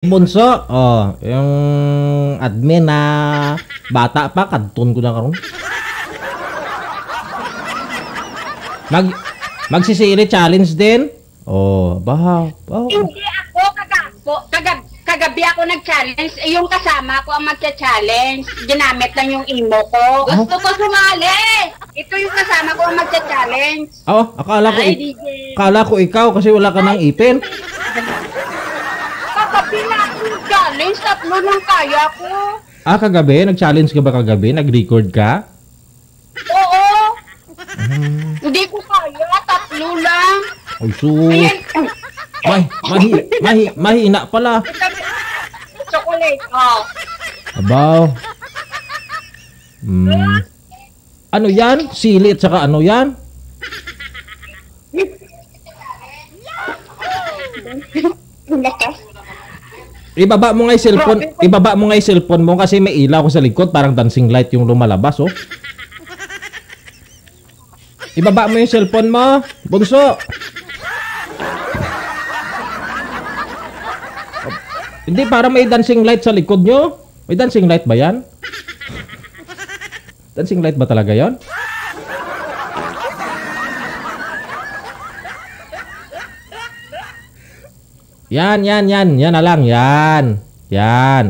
Bunso, yung admin na bata pa, kadton ko na karon. Magsisili challenge din? Baha. Hindi ako, kagabi ako nag-challenge. Yung kasama ko ang magcha-challenge. Ginamit lang yung imo ko. Gusto ko sumali. Ito yung kasama ko ang magcha-challenge. Akala ko ikaw kasi wala ka ng ipin. Kagabi na akong challenge. Tatlo lang kaya ko. Kagabi? Nag-challenge ka ba kagabi? Nag-record ka? Oo. Hindi ko kaya. Tatlo lang. Ay, sus. Mahina pala. Chocolate. Abaw. Ano yan? Sili at saka ano yan? Ibaba mo nga yung cellphone. Ibaba mo nga yung cellphone mo kasi may ilaw ko sa likod. Parang dancing light yung lumalabas, oh. Ibaba mo yung cellphone mo, bunso. Hindi, para may dancing light sa likod nyo. May dancing light ba yan? Dancing light ba talaga yon? Yan. Yan na lang. Yan. Ayan,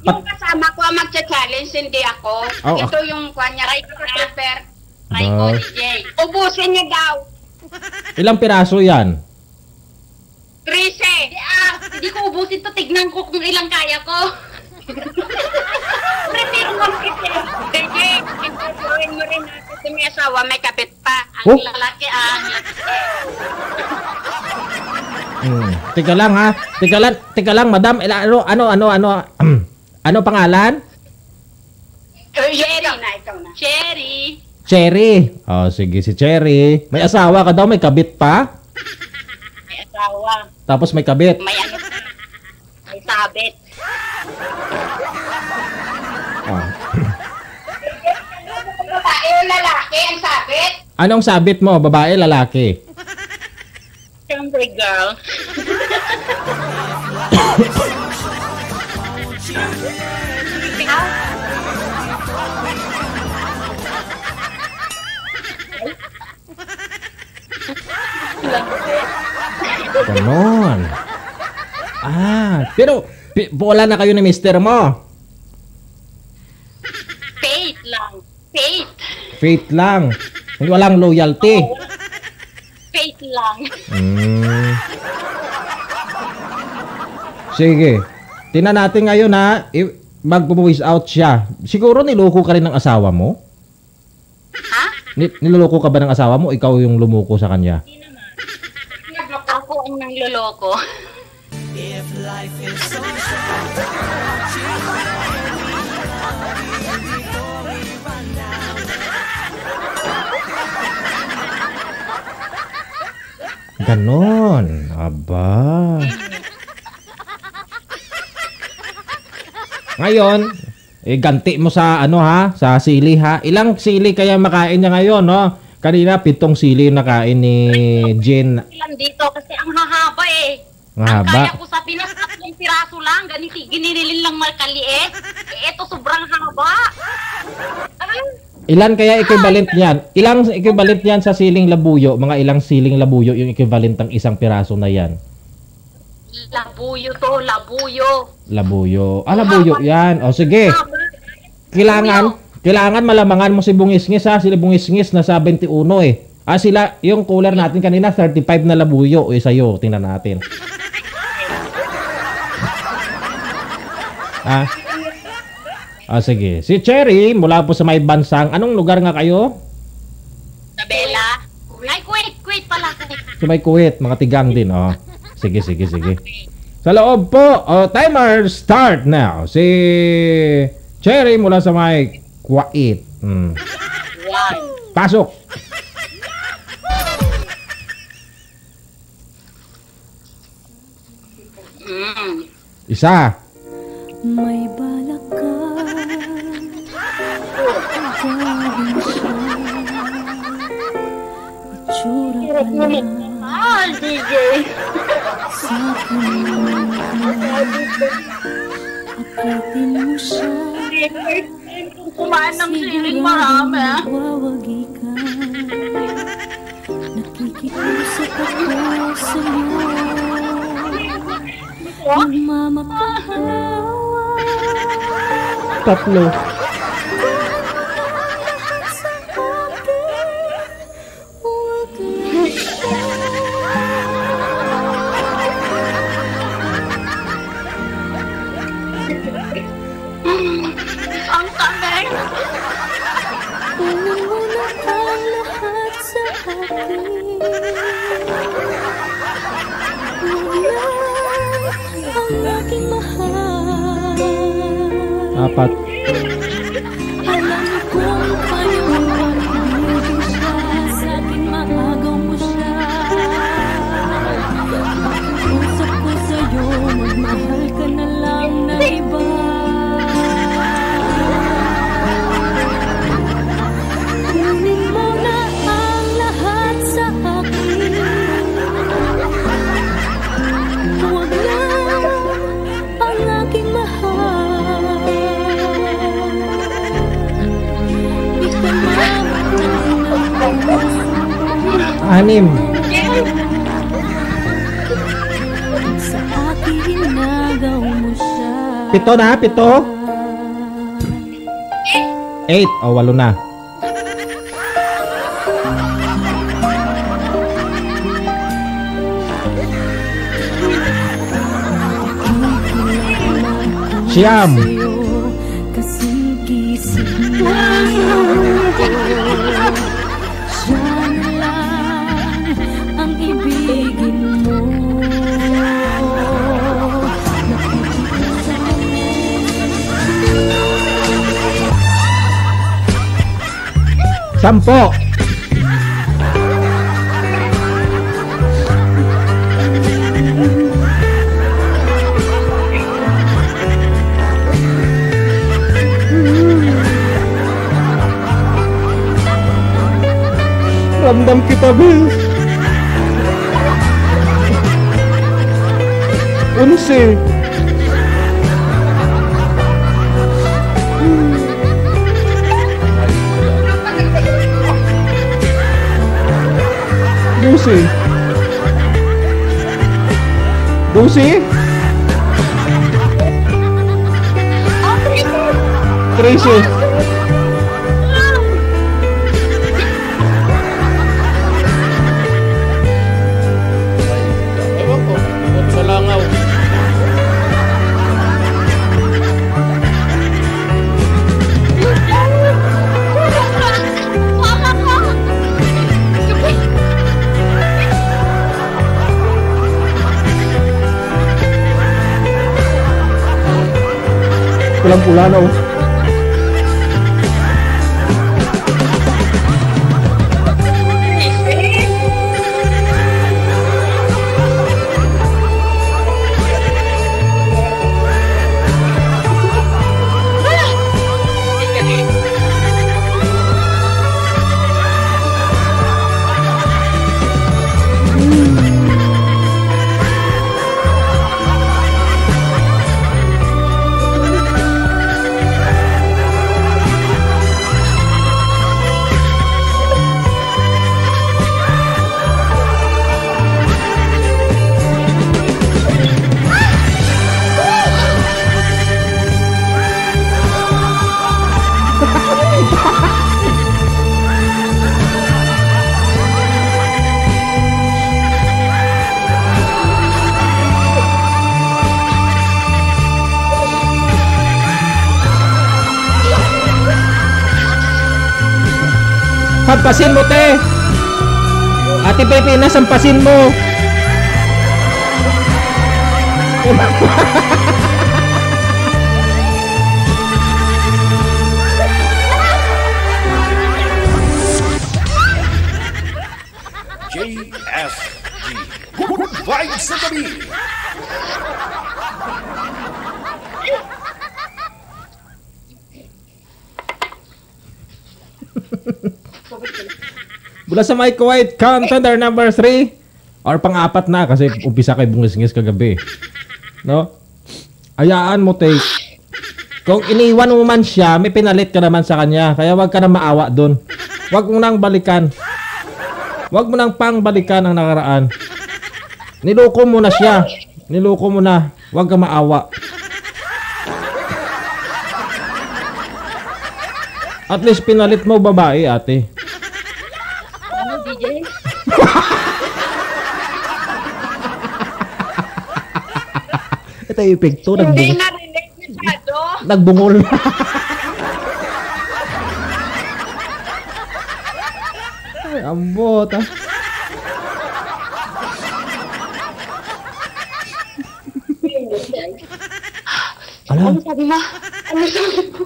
Yung kasama ko ang magcha-challenge, hindi ako. Ito yung kanya, Super. Raiko DJ. Ubusin niya daw. Ilang piraso yan? 13. Hindi ko ubusin to. Tignan ko kung ilang kaya ko. Prepare mo kita. DJ, interviewin mo rin natin sa may asawa. May kapit pa. Ang lalaki Teka lang ha. Teka lang, madam. Ano pangalan? Cherry na, ikaw na. Cherry. Sige, si Cherry. May asawa ka daw, may kabit pa? May asawa. Tapos may kabit? May ano pa. May sabit. Babae o lalaki ang sabit? Anong sabit mo? Babae, lalaki? Siyempre, girl. Ganon. Pero wala na kayo ni mister mo? Faith lang. Faith lang. Hindi, walang loyalty. Faith lang. Sige. Tingnan natin ngayon ha. Mag-voice out siya. Siguro niloko ka rin ng asawa mo? Ha? Niloloko ka ba ng asawa mo? Ikaw yung lumuko sa kanya? Hindi naman. Ako ang nangloloko. If life is so ganon. Aba. Ngayon, ganti mo sa sa sili ha. Ilang sili kaya makain niya ngayon, no? Kanina 7 sili yung nakain ni Jen. Ilan dito kasi ang hahaba eh. Ang kaya ko sa Pinas 3 piraso lang, ginililin lang malkaliit. Ito sobrang haba. Ilan kaya equivalent niyan? Ilang equivalent niyan sa siling labuyo? Mga ilang siling labuyo yung equivalent ng isang piraso na yan? Labuyo to, labuyo. Labuyo. Labuyo yan. Sige. Kailangan malamangan mo si Bungisngis ha. Si Bungisngis na 71 eh. Sila, yung cooler natin kanina 35 na labuyo. Sa'yo, tingnan natin. Sige. Si Cherry, mula po sa may bansang, anong lugar nga kayo? Tabela. Ay, Kuwait pala. Sa may Kuwait, mga tigang din. Sige. Sa loob po, timer start now. Si Cherry mula sa may Kuwait. Pasok. Isa. May balak ka gawin siya Ay, DJ. Akitin mo siya. Kumain ng siling marami. Wawagi ka. Nakikiusap ako sa'yo. Magmamakahawa. Tatlo. Ang kamay. Kunin mo na ang lahat sa akin. Wala ang aking mahal. Apat. Alam kong kayo ang ibigin siya. Sa akin maagaw mo siya. Usap ko sa'yo, magmahal ka na lang na iba. Kunin mo na ang lahat sa akin. Huwag lang ang aking mahal. Anim. Sa akin nagaw mo siya. Pito na, pito. 8 o 8 na. Siyam. Kasing gising na siya na lang ang ibigin mo. Sampo. Ramdam kita, Bill. 11. Dosi. 13. Ewan ko, bukod sa langaw. Pulang-pula na oh. Hampasin mo, te. Ate Pepe, nasampasin mo. JSG. Good vibes sa gabi. Mula sa Mike White, contender number 3 or pang-apat na kasi umpisa kay bungis-ngis kagabi. No? Ayaan mo, take. Kung iniwan mo man siya, may pinalit ka naman sa kanya. Kaya wag ka na maawa doon. Wag mo nang balikan. Wag mo nang pangbalikan ang nakaraan. Niloko mo na siya. Niloko mo na. Wag ka maawa. At least pinalit mo babae, ate. Ano, DJ? Ito yung epekto. Hindi narinig masyado. Nagbungol. Ay, ambot ah. Alam, Ano sabi mo? Ano sabi mo?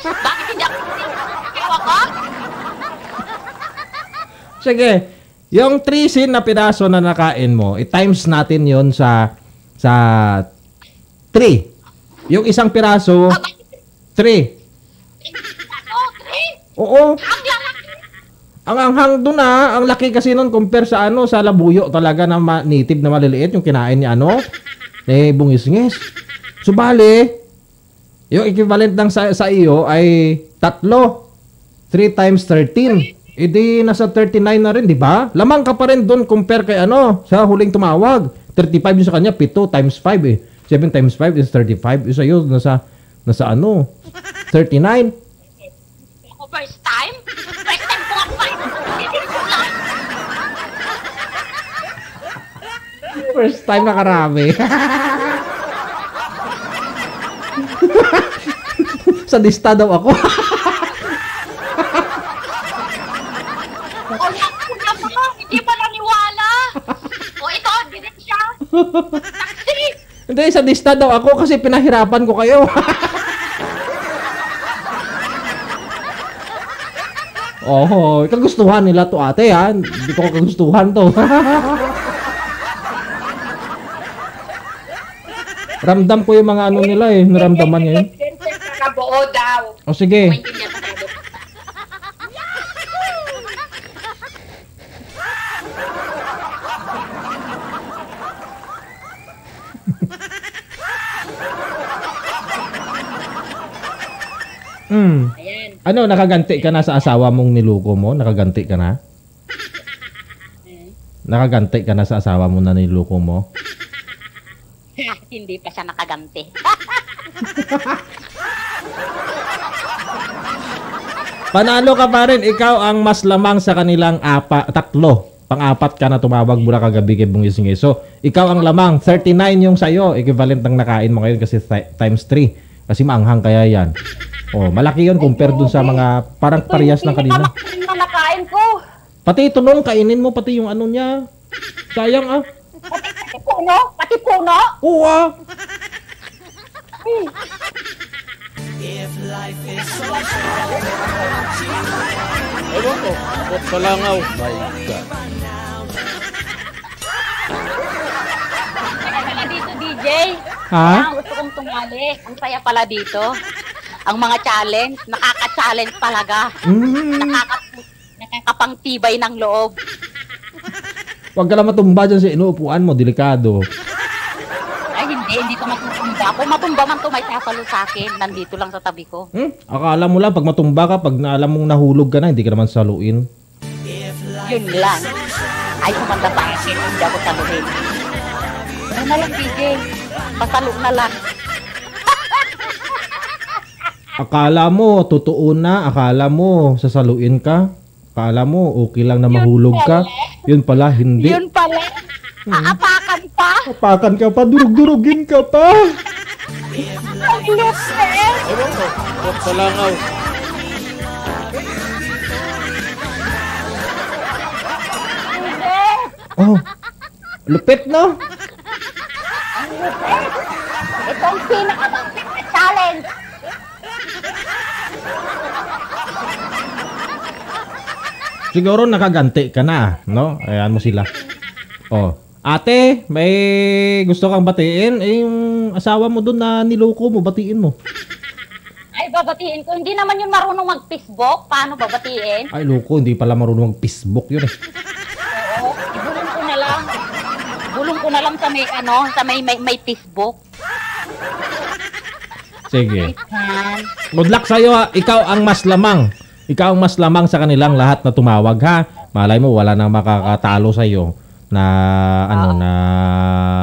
Bakit hindi ako nagkiwa ko? sige. Yung 3 sin na piraso na nakain mo, i-times natin yon sa 3. Yung isang piraso, 3. Ano? 3? Oo. Ang lalaki. Ang anghang doon ang laki kasi nun compare sa sa labuyo talaga na native na maliliit yung kinain ni bungis-ngis. Subali, yung equivalent ng sa iyo ay 3. 3 times 13. Di nasa 39 na rin, di ba? Lamang ka pa rin doon compare kay sa huling tumawag. 35 yung sa kanya, 7 times 5 eh. 7 times 5 is 35. Yung sa iyo, nasa 39. Ako first time? First time ko ako kayo. Hindi ko lang. First time nakarami. Sa lista daw ako. O yan, una mo. Hindi pa naniwala. O ito, din siya. Taxi. Hindi, sa lista daw ako kasi pinahirapan ko kayo. Oh, kagustuhan nila to ate ha. Hindi ko kagustuhan to. Ramdam ko yung mga nila eh. Naramdaman niya yun. Nakabuo daw. O sige. Maintindihan na tayo. Ayan. Ano, nakaganti ka na sa asawa mong niluko mo? Nakaganti ka na? Nakaganti ka na sa asawa mo na niluko mo? Hindi pa siya nakaganti. Panalo ka pa rin. Ikaw ang mas lamang sa kanilang 3. Pang-apat ka na tumawag mula kagabi kay bungis-ngis. So, ikaw ang lamang. 39 yung sa'yo. Equivalent ng nakain mo ngayon kasi times 3. Kasi maanghang kaya yan. Oh, malaki yun compare dun sa mga parang parehas ng kanina. Hindi na nakain ko. Pati ito nung kainin mo pati yung niya. Sayang ah. Pati puno? Pati puno? Oo ah. Ewan ko, abot sa langaw. My God. Kaya pala dito, DJ. Ha? Kaya gusto kong tumali. Ang saya pala dito. Ang mga challenge, nakaka-challenge talaga. Nakakapangtibay ng loob. Huwag ka lang matumba dyan sa inuupuan mo. Delikado. Ay, hindi ko matutumba. Kung matumba man to, may sasalo sa akin. Nandito lang sa tabi ko. Akala mo lang pag matumba ka, pag naalam mong nahulog ka na, hindi ka naman saluin. Yun lang. Ay, kumanda sa akin. Hindi ako saluhin. Ano na lang, DJ? Pasalo na lang. Akala mo, totoo na. Akala mo, sasaluin ka. Akala mo, okay lang na mahulog ka. Yun pala, hindi. Yun pala. Aapakan pa. Apakan ka pa, durug-durugin ka pa. Ang lupit. Ewan ko, abot sa langaw. Hindi. Oh, lupit no? Ang lupit. Ito ang pinakamapit na challenge. Siguro nakaganti ka na, no? Ayan mo sila. Oh, ate, may gusto kang batiin? Eh, yung asawa mo doon na niloko mo, batiin mo. Ay, babatiin ko. Hindi naman yun marunong mag-Facebook. Paano babatiin? Ay, loko, hindi pala marunong mag-Facebook yun eh. Oo, ibulong ko na lang. Bulong ko na lang sa may, sa may Facebook. Sige. Yan. Good luck sa'yo ha. Ikaw ang mas lamang. Ikaw ang mas lamang sa kanilang lahat na tumawag ha. Malay mo, wala nang makakatalo sa'yo na na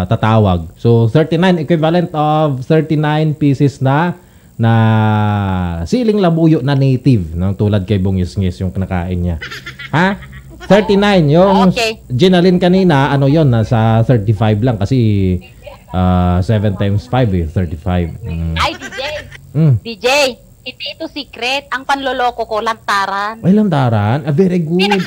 tatawag. So 39 equivalent of 39 pieces na siling labuyo na native, no? Tulad kay Bungis-ngis yung kinakain niya. Ha? 39 yung Okay. Ginalin kanina, yon, nasa 35 lang kasi 7 times 5 eh, 35. Ay, DJ. Mm. DJ, hindi ito secret. Ang panloloko ko, lantaran. Ay, lantaran. Very good.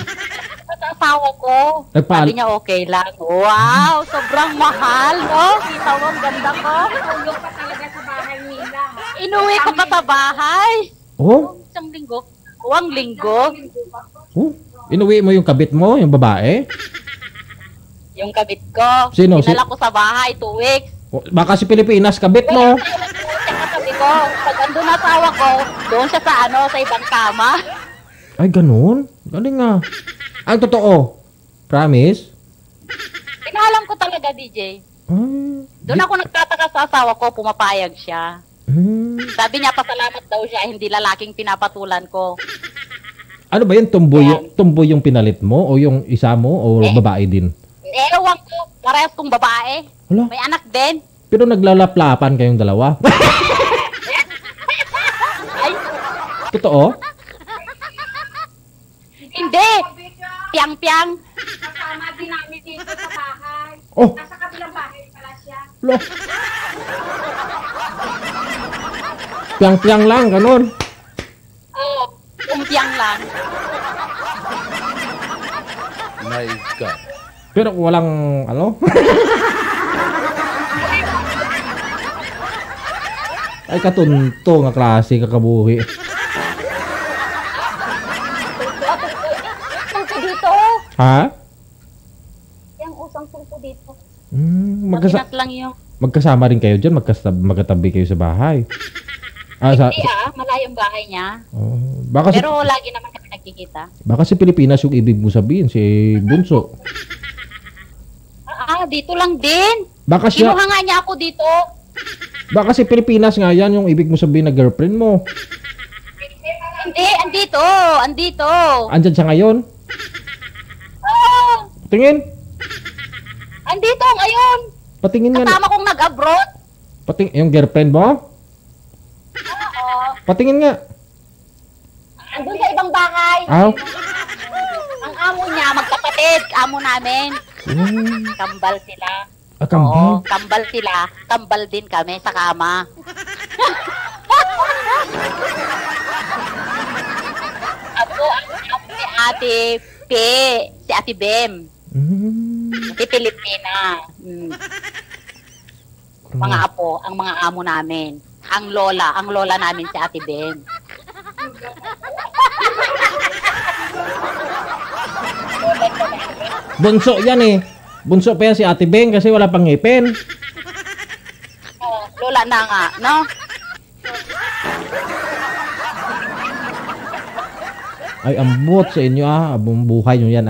Sa asawa ko. Nagpaal- Sabi niya okay lang. Wow, sobrang mahal, no? Kita mo, ang ganda ko. Tulog pa talaga sa bahay nila. Inuwi ko pa sa bahay. Oh? Isang linggo. Uwang linggo. Oh? Inuwi mo yung kabit mo, yung babae? Yung kabit ko. Sino? Dinala ko sa bahay, 2 weeks. Oh, baka si Pilipinas kabit mo. Tsaka sabi ko, pag andun na asawa ko, doon siya sa sa ibang kama. Ay, ganun? Galing nga. Ang totoo. Promise? Pinahalam ko talaga, DJ. Ay. Doon ako nagtataka sa asawa ko, pumapayag siya. Sabi niya, pasalamat daw siya, hindi lalaking pinapatulan ko. Ano ba yun? Tumboy yung pinalit mo? O yung isa mo? O babae din? Ewan ko, parehas kong babae. Hala. May anak din. Pero naglalaplapan kayong dalawa? Ay, Totoo? hindi. Piang-piang. Kasama din namin dito sa bahay. Oh, Nasa kabilang bahay pala siya. lo. Piang-piang lang, ganun. Oo, piang lang. My God. Pero walang, Ay, katunto nga klase, kakabuhi. Tungko dito. Ha? Yung usang tungko dito. Magkasa- Maginat lang yung... magkasama rin kayo dyan? Magkatabi kayo sa bahay? Hindi malayong bahay niya. Baka, Pero lagi naman kami nagkikita. baka si Pilipinas yung ibig mo sabihin, si Bunso. Dito lang din. Baka siya, Kinuha nga niya ako dito. baka si Pilipinas nga yan yung ibig mo sabihin na girlfriend mo. Hindi, andito. Andito. Andyan siya ngayon? Oo, Tingin. andito ngayon. Patingin nga. Kasama kong nag-abroad. Yung girlfriend mo? Oo. Patingin nga. Andun sa ibang bahay. Aw. Ang amo niya, magkapatid. Amo namin. Kambal sila. Kambal? Oo, kambal sila. Kambal din kami sa kama. Ako ang amo ni Ate P. Si Ate Bem. Si Pilipina. Mga apo, ang mga amo namin. Ang lola namin si Ate Bem. Bunso yan eh. Bunso pa yan si Ate Beng kasi wala pang ngipin. Lola na nga, no? Ay, ambot sa inyo abong buhay nyo yan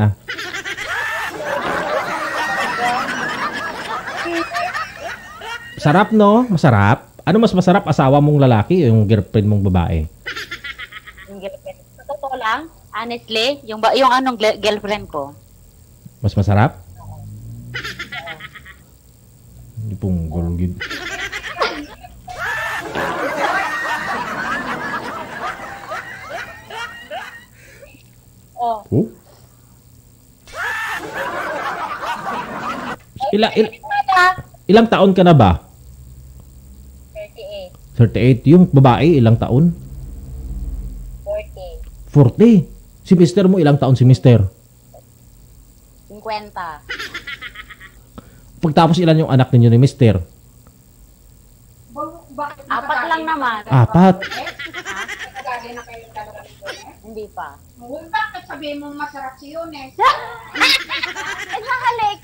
Sarap no? Masarap? Ano mas masarap, asawa mong lalaki o yung girlfriend mong babae? Yung girlfriend. Sa totoo lang, honestly, yung anong girlfriend ko. Mas masarap? Hindi pong gulgid. Oh. Oh? Ilang taon ka na ba? 38. 38. Yung babae, ilang taon? 40. 40. Si mister mo, ilang taon si mister? 50. Pagtapos ilan yung anak ninyo ni mister? Apat lang naman. 4. Nagagay na kayo ng dalawa ni Yones? Hindi pa. Bakit sabihin mo masarap si Yones? Nakalik.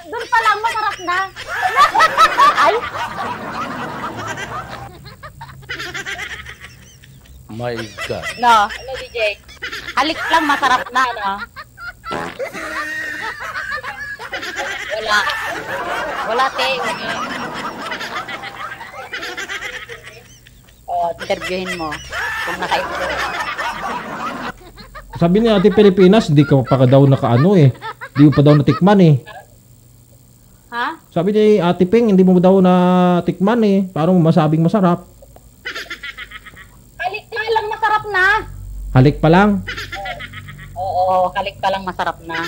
Doon pa lang masarap na. Ay. My God. No, ano DJ? Halik lang, masarap na, no? Wala. Wala, te. O, interviewin mo. Kung naka-interview. Sabi ni Ate Pilipinas, di ka pa daw nakaano eh. Di mo pa daw natikman eh. Ha? Sabi ni Ate Ping, hindi mo daw natikman eh. Parang masabing masarap. Halik na lang, masarap na. Halik pa lang. Oo, halik pa lang, masarap na.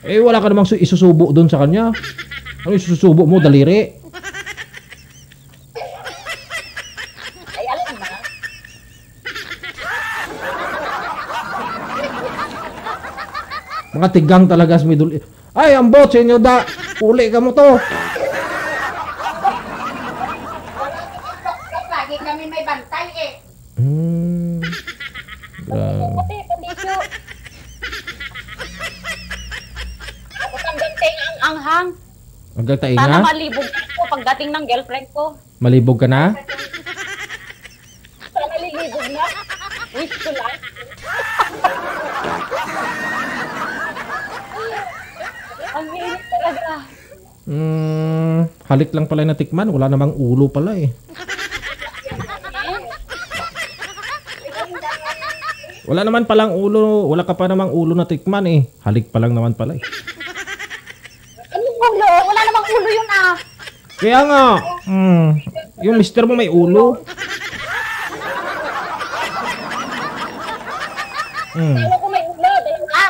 Eh, wala ka namang isusubo doon sa kanya. Ano isusubo mo? Daliri. Ay, alam na. Mga tigang talaga sa middle. Ay, ang bot sa inyo da. Uli ka mo to. Lagi kami may bantay eh. Grabe. Pati, pandisyo. Tapos hanggang ting ang anghang. Hanggang Sana tainga? malibog ako pagdating ng girlfriend ko. Malibog ka na? Sana lilibog na. Wish ko lang. Ang init talaga. Halik lang pala yung natikman. Wala namang ulo pala eh. Wala naman palang ulo. Wala ka pa namang ulo na tikman eh. Halik pa lang naman pala eh. Anong ulo? Wala namang ulo yun ah. Kaya nga. Yung mister mo may ulo. Alam ko may ulo. Dalawa.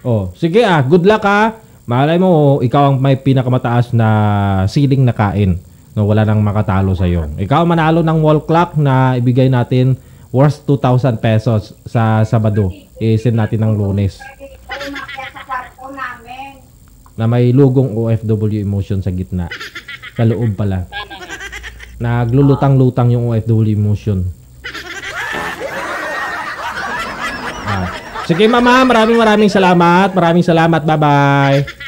Oh, sige good luck Malay mo, ikaw ang may pinakamataas na ceiling na kain. No, wala nang makatalo sa iyo. Ikaw ang manalo ng wall clock na ibigay natin worth 2,000 pesos sa Sabado. I-send natin ng Lunes. Umakyat sa kwarto namin. Na may lugong OFW emotion sa gitna. Sa loob pala. Naglulutang-lutang yung OFW emotion. Sige mama, maraming salamat. Maraming salamat. Bye-bye.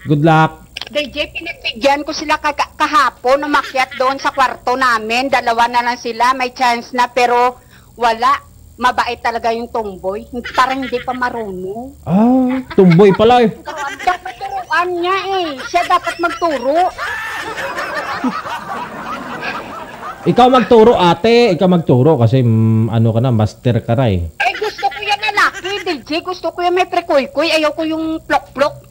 Good luck. DJ, pinagbigyan ko sila kahapon, umakyat doon sa kwarto namin. Dalawa na lang sila, may chance na, pero wala. Mabait talaga yung tomboy. Parang hindi pa marunong. Tumboy pala eh. Dapat turuan niya eh. Siya dapat magturo. Ikaw magturo ate. Ikaw magturo kasi ano ka na, master ka na eh. Eh, gusto ko yan lalaki, DJ. Gusto ko yan may prekoy-koy. Ayaw ko yung plok-plok.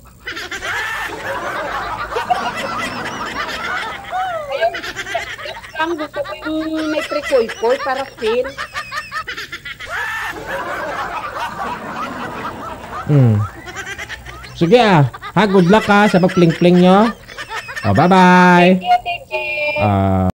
Ang gusto ko yung may prekoy-koy para feel. Sige good luck sa pag-pling-pling nyo. Bye-bye. DJ.